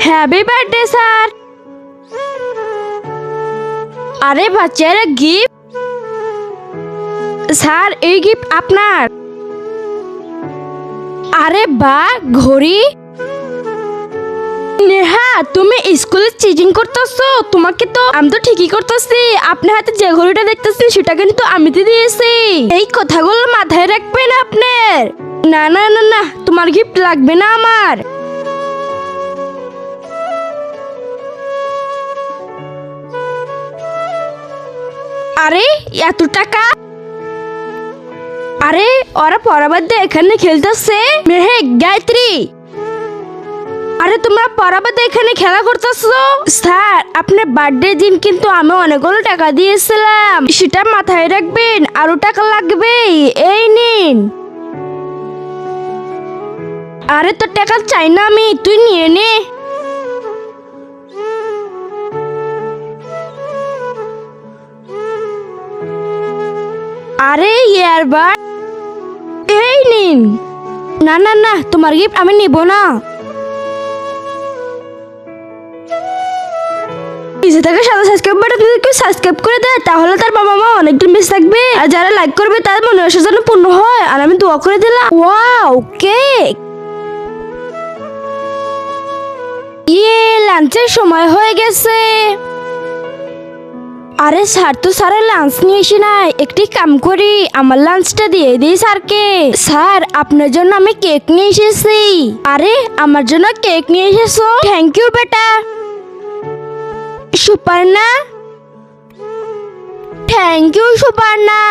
Happy birthday sir. আরে বাচ্চারা gift. Sir এই গিফট আপনার। আরে বাহ, ঘড়ি। নেহা তুমি স্কুলে চিটিং করতেছো? তোমাকে তো আমি তো ঠিকই করতেছি। আপনার হাতে যে ঘড়িটা দেখতেছি সেটা কিন্তু আমি তো দিয়েছি। এই কথাগুলো মাথায় রাখবেন আপনার। না না না না, তোমার গিফট লাগবে না আমার। আরে এত টাকা? আরে ওরা পড়াবার দিয়ে এখানে খেলতেছে। মেহেক, গায়ত্রী, আরে তোমরা পড়াবার দিয়ে এখানে খেলা করতেছো? স্যার আপনার বার্থডে দিন কিন্তু আমি অনেকগুলো টাকা দিয়েছিলাম, সেটা মাথায় রাখবেন। আরো টাকা লাগবে, এই নিন। আরে তোর টাকা চাই না আমি, তুই নিয়ে নে। আরে ইয়ারবাড, এই নিন। না না না, তোমার গিফট আমি নিব না। নিচে থেকে সাদা সাবস্ক্রাইব বাটন যদি কেউ সাবস্ক্রাইব করে দেয় তাহলে তার বাবা মা অনেকদিন বেঁচে থাকবে, আর যারা লাইক করবে তার মনে আশা যেন পূর্ণ হয়। আর আমি দোয়া করে দিলাম। Wow, cake. লাঞ্চের সময় হয়ে গেছে। আরে স্যার তো স্যারের লাঞ্চ নিয়ে এসে নাই। একটি কাম করি, আমার লাঞ্চটা দিয়ে দিই স্যারকে। স্যার আপনার জন্য আমি কেক নিয়ে এসেছি। আরে আমার জন্য কেক নিয়ে এসেছো? থ্যাংক ইউ বেটা। সুপার্ণা, থ্যাংক ইউ সুপার্ণা।